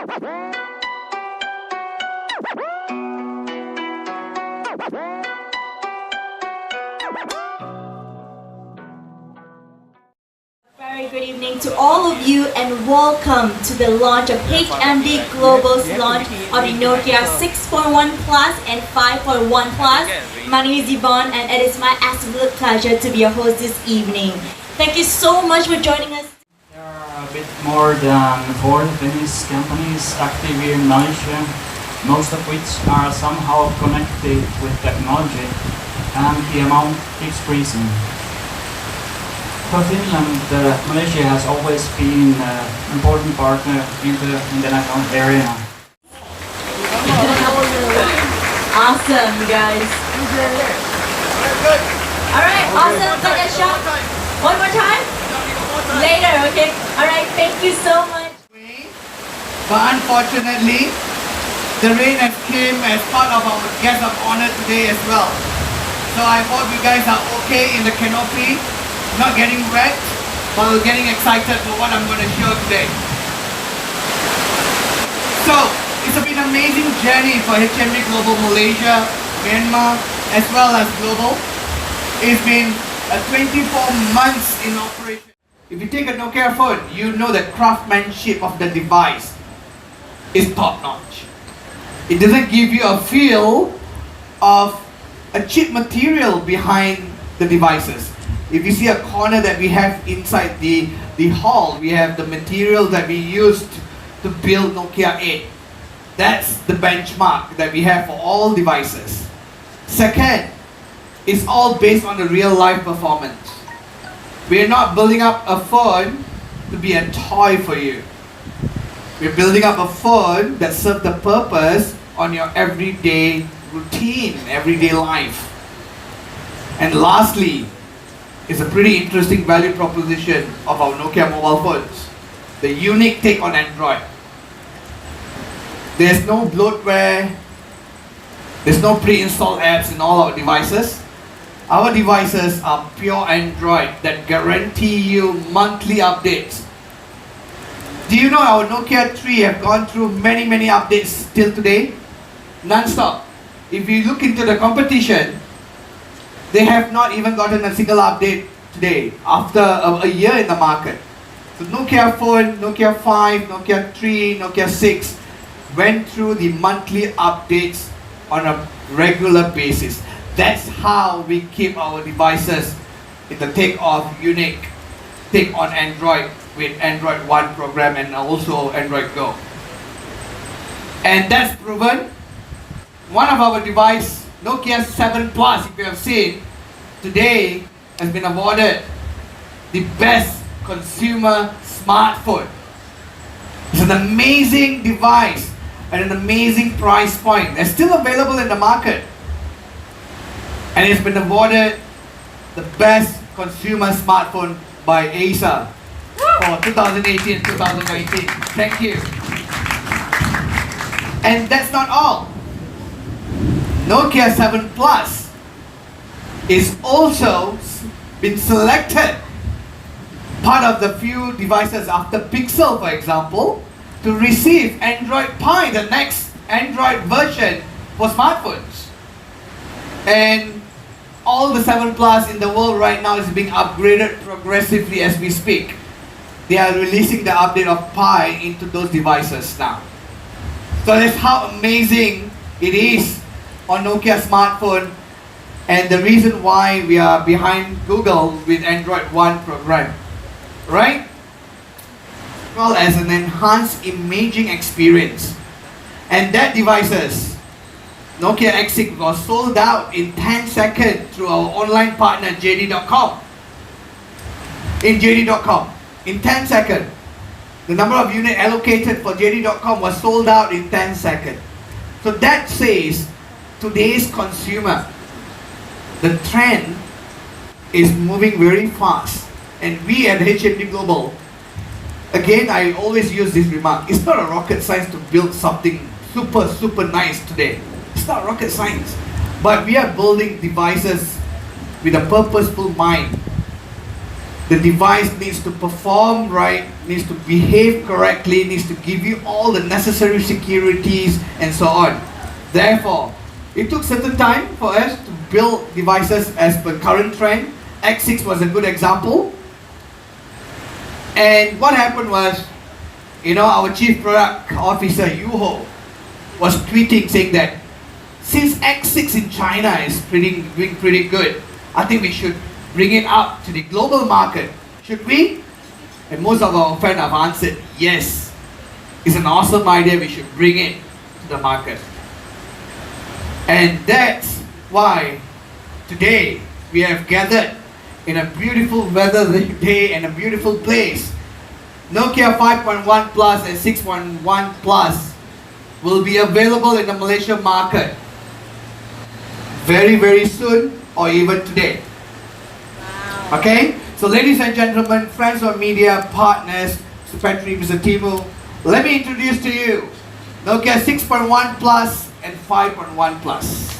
Very good evening to all of you and welcome to the launch of HMD Global's launch of the Nokia 6.1 Plus and 5.1 Plus. My name is Yvonne and it is my absolute pleasure to be your host this evening. Thank you so much for joining us. There are a bit more than 4 Finnish companies active here in Malaysia, most of which are somehow connected with technology, and the amount keeps increasing. For Finland, Malaysia has always been an important partner in the international area. Awesome, you guys. Alright, awesome. Take a shot. One more time? Later, okay? Alright, thank you so much. But unfortunately, the rain has came as part of our guest of honor today as well. So I hope you guys are okay in the canopy, not getting wet, but we're getting excited for what I'm going to show today. So, it's been an amazing journey for HMD Global Malaysia, Myanmar, as well as Global. It's been 24 months in operation. If you take a Nokia phone, you know the craftsmanship of the device is top-notch. It doesn't give you a feel of a cheap material behind the devices. If you see a corner that we have inside the hall, we have the material that we used to build Nokia 8. That's the benchmark that we have for all devices. Second, it's all based on the real life performance. We're not building up a phone to be a toy for you. We're building up a phone that serves the purpose on your everyday routine, everyday life. And lastly, it's a pretty interesting value proposition of our Nokia mobile phones. The unique take on Android. There's no bloatware, there's no pre-installed apps in all our devices. Our devices are pure Android that guarantee you monthly updates. Do you know our Nokia 3 have gone through many updates till today? Non-stop. If you look into the competition, they have not even gotten a single update today after a year in the market. So Nokia phone, Nokia 5, Nokia 3, Nokia 6 went through the monthly updates on a regular basis. That's how we keep our devices in the unique take on Android with Android One program and also Android Go. And that's proven. One of our device, Nokia 7 Plus, if you have seen, today has been awarded the best consumer smartphone. It's an amazing device at an amazing price point. They're still available in the market. And it's been awarded the best consumer smartphone by ASA for 2018 and 2019. Thank you. And that's not all. Nokia 7 Plus is also been selected part of the few devices after Pixel, for example, to receive Android Pie, the next Android version for smartphones. And all the 7 Plus in the world right now is being upgraded progressively as we speak. They are releasing the update of Pi into those devices now. So that's how amazing it is on Nokia smartphone, and the reason why we are behind Google with Android One program, right? As well as an enhanced imaging experience. And that devices, Nokia X6 was sold out in 10 seconds through our online partner JD.com. In JD.com, in 10 seconds. The number of units allocated for JD.com was sold out in 10 seconds. So that says today's consumer, the trend is moving very fast. And we at HMD Global, again, I always use this remark, it's not a rocket science to build something super nice today. It's not rocket science. But we are building devices with a purposeful mind. The device needs to perform right, needs to behave correctly, needs to give you all the necessary securities and so on. Therefore, it took certain time for us to build devices as per current trend. X6 was a good example. And what happened was, our chief product officer, Yuho, was tweeting saying that since X6 in China is doing pretty good, I think we should bring it up to the global market. Should we? And most of our friends have answered, yes. It's an awesome idea, we should bring it to the market. And that's why today we have gathered in a beautiful weather day and a beautiful place. Nokia 5.1 Plus and 6.1 Plus will be available in the Malaysian market very, very soon or even today. Wow. Okay? So ladies and gentlemen, friends of media, partners, Secretary Mr. Timu, let me introduce to you Nokia 6.1 Plus and 5.1 Plus.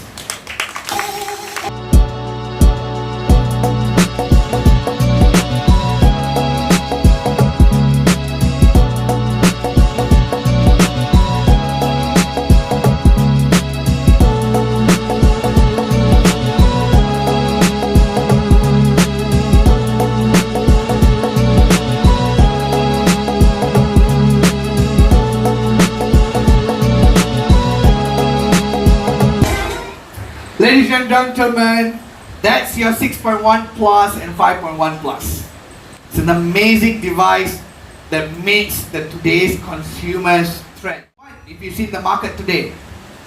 Ladies and gentlemen, that's your 6.1 Plus and 5.1 Plus. It's an amazing device that meets today's consumers' trend. If you see the market today,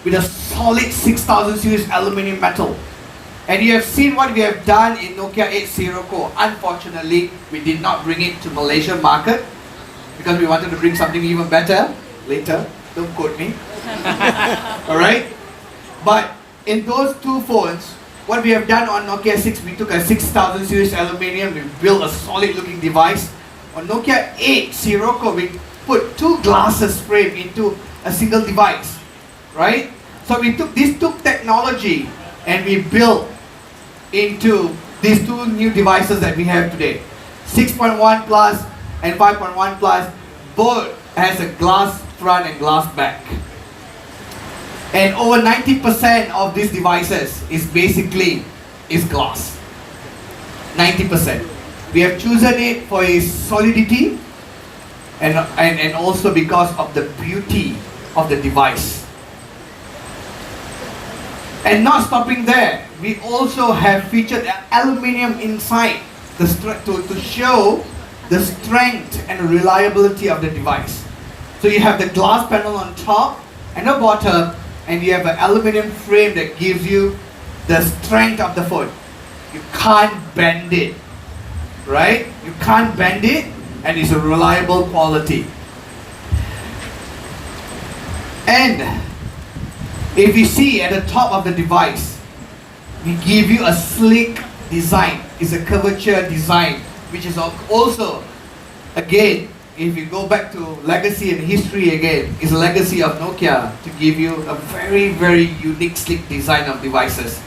with a solid 6000 series aluminum metal, and you have seen what we have done in Nokia 80 core. Unfortunately, we did not bring it to Malaysian market because we wanted to bring something even better later. Don't quote me. Alright? But in those two phones, what we have done on Nokia 6, we took a 6000 series aluminium, we built a solid looking device. On Nokia 8 Sirocco, we put two glasses frame into a single device, right? So we took this technology and we built into these two new devices that we have today. 6.1 Plus and 5.1 Plus, both has a glass front and glass back. And over 90% of these devices is glass. 90%. We have chosen it for its solidity and also because of the beauty of the device. And not stopping there, we also have featured aluminium inside to show the strength and reliability of the device. So you have the glass panel on top and the bottom, and you have an aluminum frame that gives you the strength of the phone. You can't bend it, right? You can't bend it, and it's a reliable quality. And if you see at the top of the device, we give you a sleek design. It's a curvature design, which is also, again, if you go back to legacy and history again, is a legacy of Nokia to give you a very, very unique, sleek design of devices.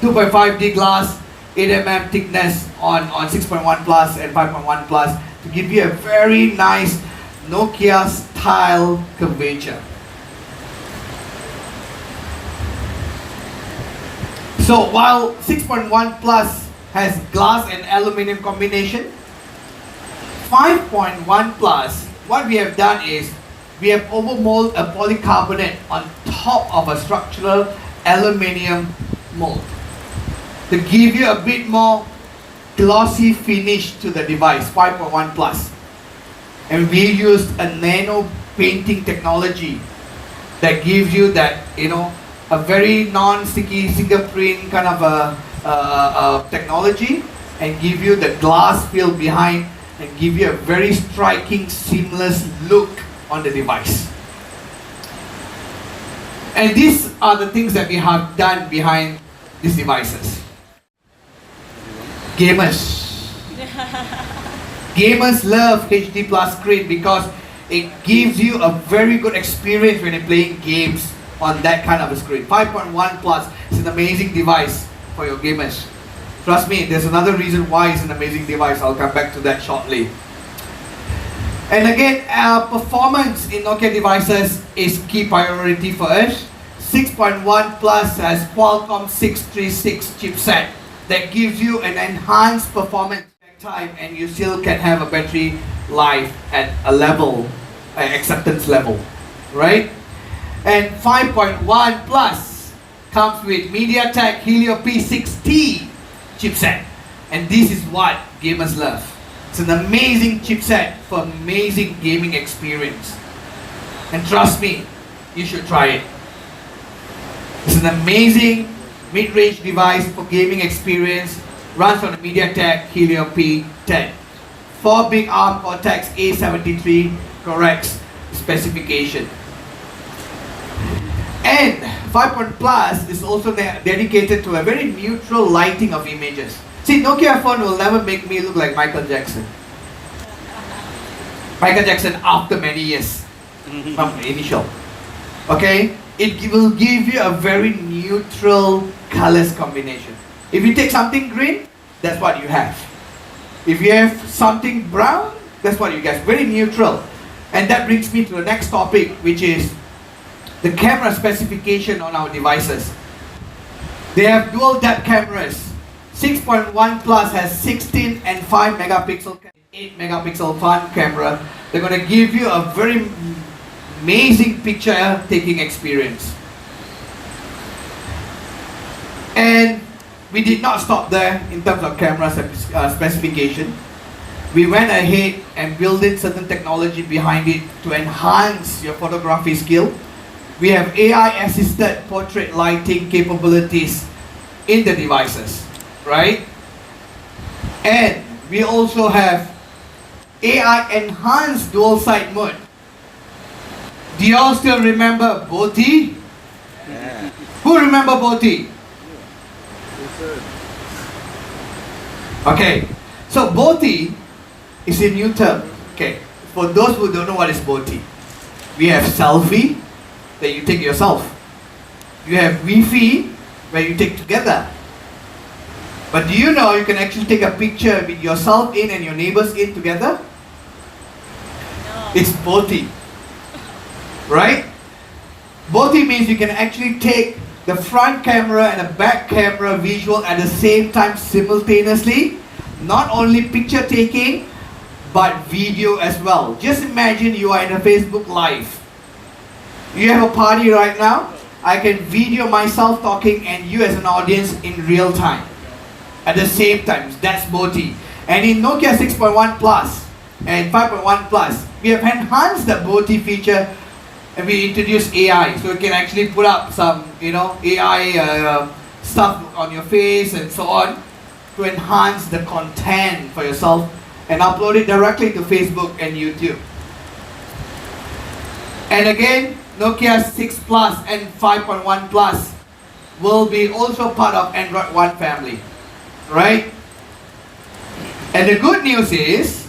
2.5D glass, 8mm thickness on 6.1 Plus and 5.1 Plus to give you a very nice Nokia style curvature. So while 6.1 Plus has glass and aluminum combination, 5.1 Plus, what we have done is we have overmolded a polycarbonate on top of a structural aluminum mold to give you a bit more glossy finish to the device, 5.1 Plus. And we used a nano painting technology that gives you that, a very non-sticky fingerprint kind of a technology, and give you the glass feel behind and give you a very striking, seamless look on the device. And these are the things that we have done behind these devices. Gamers. Gamers love HD Plus screen because it gives you a very good experience when you're playing games on that kind of a screen. 5.1 Plus is an amazing device for your gamers. Trust me, there's another reason why it's an amazing device. I'll come back to that shortly. And again, performance in Nokia devices is key priority for us. 6.1 Plus has Qualcomm 636 chipset that gives you an enhanced performance time, and you still can have a battery life at a level, acceptance level, right? And 5.1 Plus comes with MediaTek Helio P60 chipset, and this is what gamers love. It's an amazing chipset for amazing gaming experience, and trust me, you should try it. It's an amazing mid-range device for gaming experience. Runs on the MediaTek Helio P10. 4-bit ARM Cortex A73 corrects specification. And 5. Plus is also dedicated to a very neutral lighting of images. See, Nokia phone will never make me look like Michael Jackson. Michael Jackson after many years from the initial. Okay? It will give you a very neutral colors combination. If you take something green, that's what you have. If you have something brown, that's what you get. Very neutral. And that brings me to the next topic, which is the camera specification on our devices. They have dual depth cameras. 6.1 Plus has 16 and 5 megapixel, 8 megapixel front camera. They're going to give you a very amazing picture taking experience. And we did not stop there in terms of camera specification. We went ahead and built in certain technology behind it to enhance your photography skill. We have AI assisted portrait lighting capabilities in the devices, right? And we also have AI enhanced dual side mode. Do you all still remember Boti? Yeah. Who remember Boti? Okay, so Boti is a new term. Okay, for those who don't know what is Boti, we have selfie that you take yourself. You have Wi-Fi where you take together. But do you know you can actually take a picture with yourself in and your neighbors in together? No. It's Boti, right? Boti means you can actually take the front camera and the back camera visual at the same time simultaneously. Not only picture taking, but video as well. Just imagine you are in a Facebook Live. You have a party right now. I can video myself talking and you as an audience in real time. At the same time. That's Boti. And in Nokia 6.1 Plus and 5.1 Plus, we have enhanced the Boti feature. And we introduced AI, so you can actually put up some, AI stuff on your face and so on to enhance the content for yourself and upload it directly to Facebook and YouTube. And again, Nokia 6 Plus and 5.1 Plus will be also part of Android One family, right? And the good news is,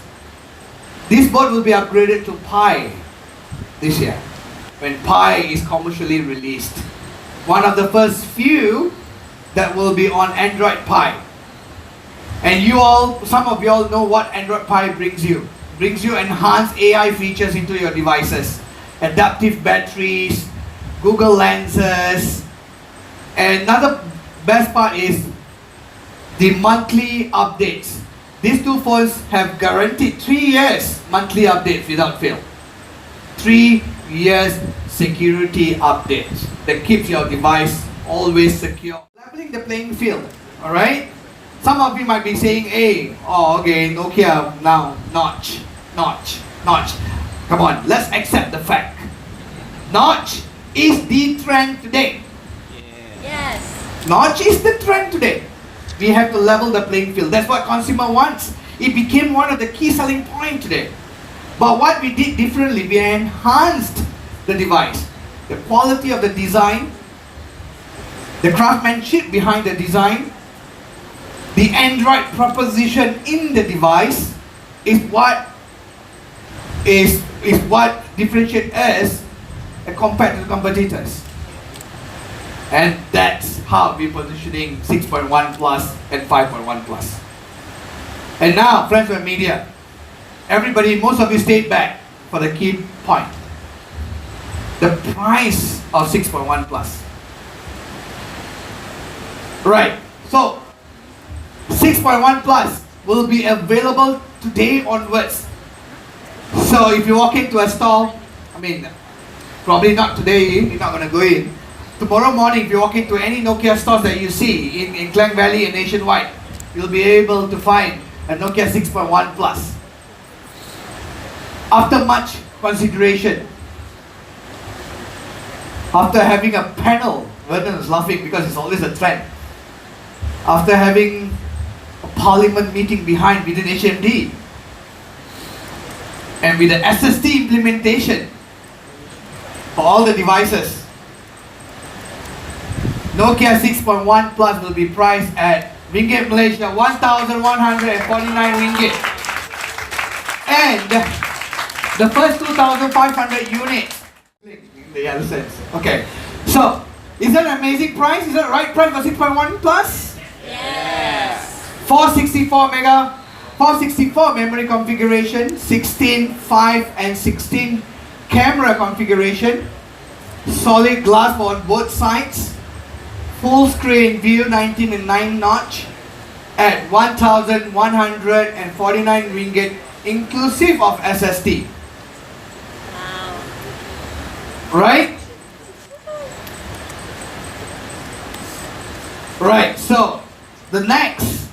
this board will be upgraded to Pi this year, when Pi is commercially released. One of the first few that will be on Android Pi. And some of you all know what Android Pi brings you. Brings you enhanced AI features into your devices. Adaptive batteries, Google lenses. And another best part is the monthly updates. These two phones have guaranteed 3 years monthly updates without fail. 3 years security updates that keeps your device always secure. Leveling the playing field, alright? Some of you might be saying, hey, okay, Nokia now, notch. Come on, let's accept the fact. Notch is the trend today. Yes. Notch is the trend today. We have to level the playing field. That's what consumer wants. It became one of the key selling points today. But what we did differently, we enhanced the device. The quality of the design, the craftsmanship behind the design, the Android proposition in the device is what differentiates us compared to the competitors. And that's how we're positioning 6.1 plus and 5.1 plus. And now, friends of media, everybody, most of you stayed back for the key point. The price of 6.1 plus. Right, so 6.1 plus will be available today onwards. So if you walk into a store, I mean, probably not today, you're not going to go in. Tomorrow morning, if you walk into any Nokia stores that you see in Klang Valley and nationwide, you'll be able to find a Nokia 6.1 plus. After much consideration, after having a panel, Vernon is laughing because it's always a trend. After having a parliament meeting behind within HMD, and with the SST implementation for all the devices, Nokia 6.1 Plus will be priced at Ringgit Malaysia 1,149 ringgit. And the first 2,500 units. The other sense. Okay. So, is that an amazing price? Is that the right price for 6.1 Plus? Yes. 464 memory configuration, 16, 5 and 16 camera configuration, solid glass on both sides, full screen view 19 and 9 notch at 1,149 ringgit inclusive of SST. Wow. Right? Right, so the next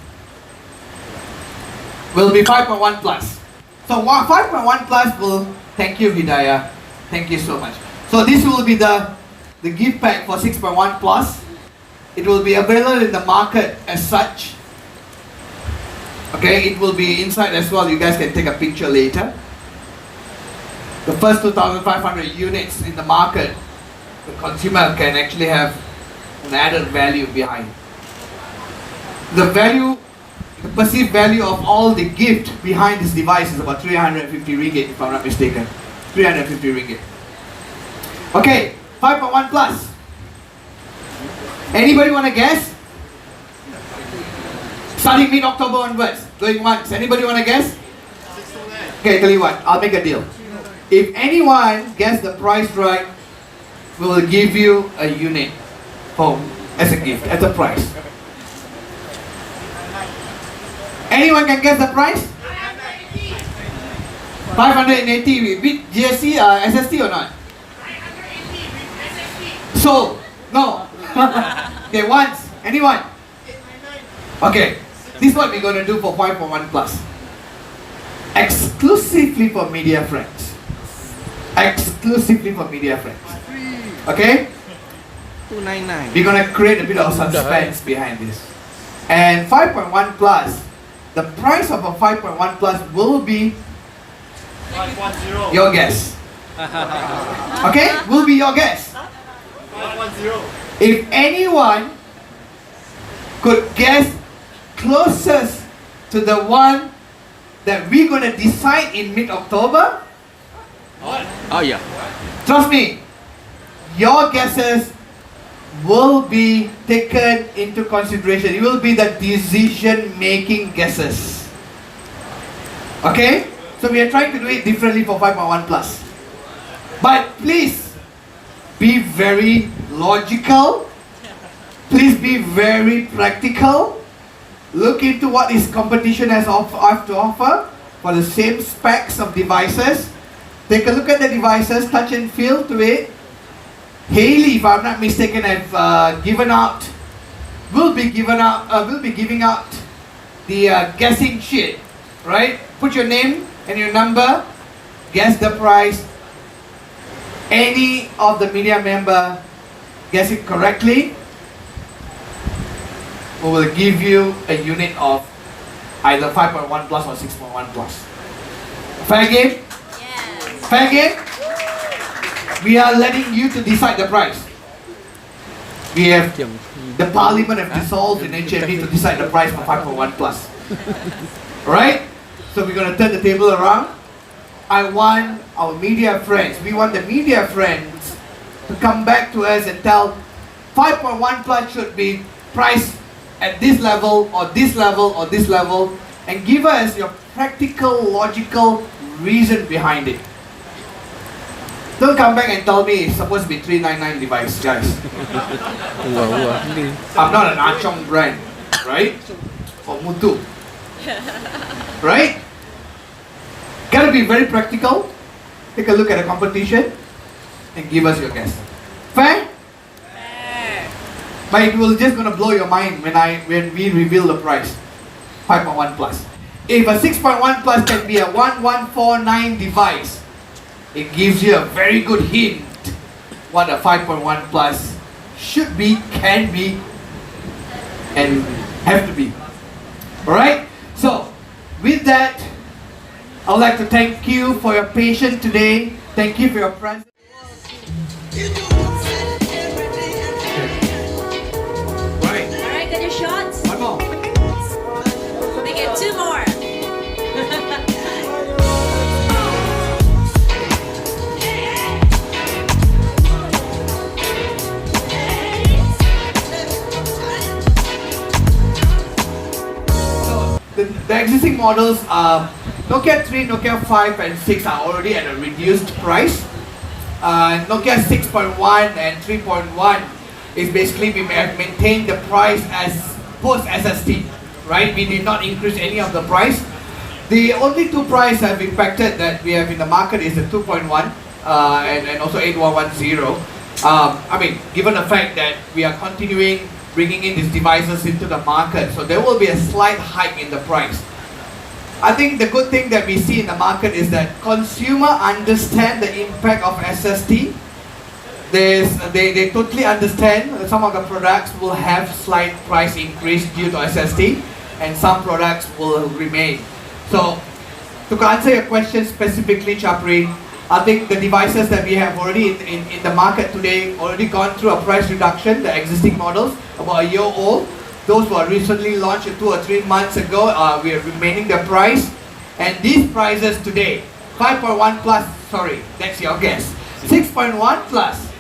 will be 5.1 plus. So 5.1 plus will, thank you Hidayah, thank you so much. So this will be the gift pack for 6.1 plus. It will be available in the market as such. Okay, it will be inside as well. You guys can take a picture later. The first 2,500 units in the market, the consumer can actually have an added value behind. The value, the perceived value of all the gift behind this device is about 350 ringgit, if I'm not mistaken. 350 ringgit. Okay, 5.1 plus. Anybody want to guess? Starting mid-October onwards, going once. Anybody want to guess? Okay, tell you what, I'll make a deal. If anyone gets the price right, we will give you a unit home as a gift, as a price. Anyone can guess the price? 580 with GST, SST or not? So, no. Okay, once. Anyone? Okay, this is what we're going to do for 5.1 plus. Exclusively for media friends. Exclusively for media friends. Okay? 299. We're going to create a bit of suspense behind this. And 5.1 plus, the price of a 5.1 plus will be 510. your guess. Okay? Will be your guess. 510. If anyone could guess closest to the one that we're going to decide in mid-October, Oh yeah. trust me, your guesses will be taken into consideration. It will be the decision-making guesses. Okay? So we are trying to do it differently for 5.1 plus. But please, be very logical. Please be very practical. Look into what this competition has to offer for the same specs of devices. Take a look at the devices, touch and feel to it. Haley, if I'm not mistaken, have will be giving out the guessing sheet, right? Put your name and your number, guess the price. Any of the media member guess it correctly, we will give you a unit of either 5.1 plus or 6.1 plus. Fair game? Yes. Fair game? We are letting you to decide the price. We have, the parliament have dissolved in HMD to decide the price for 5.1 plus. Alright? So we're going to turn the table around. I want our media friends, we want the media friends to come back to us and tell 5.1 Plus should be priced at this level or this level or this level, and give us your practical, logical reason behind it. Don't come back and tell me it's supposed to be 399 device, guys. I'm not an Achong brand, right? Or Mutu. Right? Gotta be very practical. Take a look at the competition and give us your guess. Fair? Fair. But it will just gonna blow your mind when we reveal the price. 5.1 Plus. If a 6.1 Plus can be a 1149 device, it gives you a very good hint what a 5.1 Plus should be, can be, and have to be. Alright? So, with that, I would like to thank you for your patience today. Thank you for your presence. Right. Alright, got your shots? One more. Make it 2 more. The existing models are Nokia 3, Nokia 5 and 6 are already at a reduced price. Nokia 6.1 and 3.1 is basically we have maintained the price as post SST, right? We did not increase any of the price. The only two prices have impacted that we have in the market is the 2.1 and also 8110. I mean, given the fact that we are continuing bringing in these devices into the market, so there will be a slight hike in the price. I think the good thing that we see in the market is that consumer understand the impact of SST. They totally understand that some of the products will have slight price increase due to SST and some products will remain. So to answer your question specifically, Chapri, I think the devices that we have already in the market today already gone through a price reduction, the existing models, about a year old. Those were recently launched 2 or 3 months ago. We are remaining the price. And these prices today, 5.1 Plus, sorry, that's your guess. 6.1 Plus,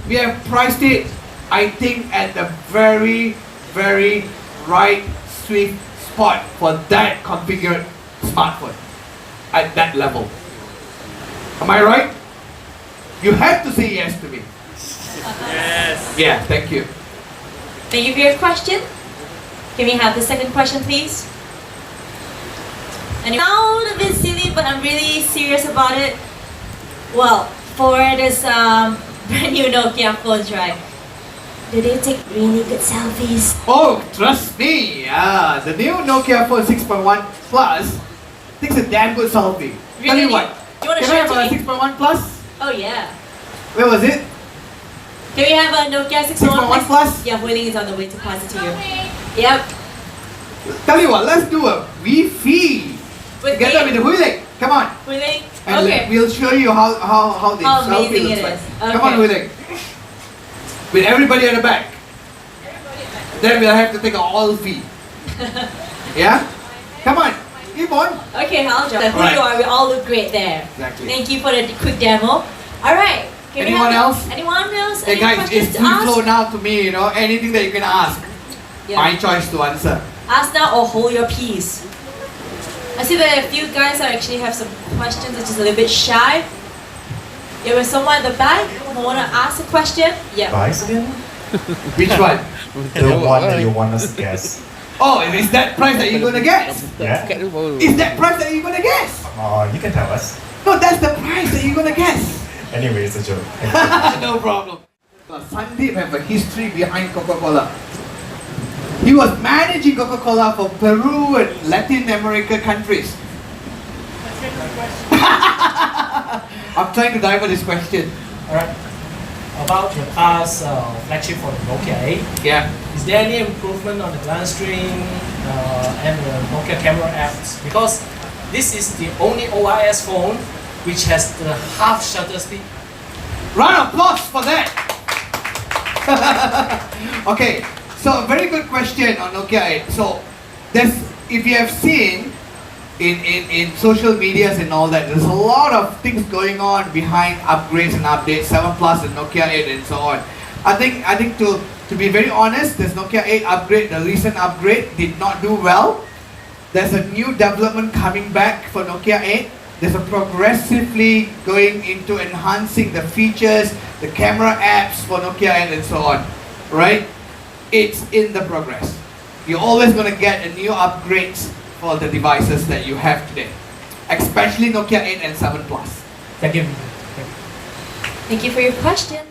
we have priced it, I think, at the very, very right sweet spot for that configured smartphone at that level. Am I right? You have to say yes to me. Yes. Yeah, thank you. Thank you for your question. Can we have the second question, please? And it sounds a bit silly, but I'm really serious about it. Well, for this brand new Nokia phones, right? Do they take really good selfies? Oh, trust me. The new Nokia phone 6.1 Plus takes a damn good selfie. Tell you Really? what. You want to Can I show have it a to me? 6.1 Plus? Oh yeah. Where was it? Can we have a Nokia 6.1 Plus? Yeah, Hui Ling is on the way to pass it to you. Yep. Tell you what, let's do a Wi-Fi With together with me. the Hui Ling. Come on. Hui Ling? And Okay. we'll show you how the How selfie amazing looks it like. is. Come on, Okay. Hui Ling. With everybody at the back. Then we'll have to take an all fee. Yeah? Come on. Keep on. Okay, Hal John. Who Alright. you are, we all look great there. Exactly. Thank you for the quick demo. Alright. Can we Anyone have- else? Anyone else? Hey Any guys, questions it's to free ask? flow now to me, you know. Anything that you can ask. Yeah. My choice to answer. Ask now or hold your peace. I see that a few guys are actually have some questions, which is a little bit shy. There was someone at the back who want to ask a question. Yeah. Price again? Which one? The one that you want us to guess. Oh, is that price that you're gonna guess? Yeah? Is that price that you're gonna guess? You can tell us. No, that's the price that you're gonna guess. Anyway, it's a joke. No problem. Sandeep have a history behind Coca-Cola. He was managing Coca-Cola for Peru and Latin America countries. I'm trying to divert this question. Alright. About your past flagship for the Nokia 8, Yeah. is there any improvement on the glance screen and the Nokia camera apps? Because this is the only OIS phone which has the half shutter speed. Round of applause for that. Okay, so a very good question on Nokia 8. So, if you have seen in social medias and all that, there's a lot of things going on behind upgrades and updates, 7 Plus and Nokia 8 and so on. I think to To be very honest, this Nokia 8 upgrade, the recent upgrade, did not do well. There's a new development coming back for Nokia 8. There's a progressively going into enhancing the features, the camera apps for Nokia 8 and so on, right? It's in the progress. You're always going to get a new upgrades for the devices that you have today, especially Nokia 8 and 7 Plus. Thank you. Thank you for your question.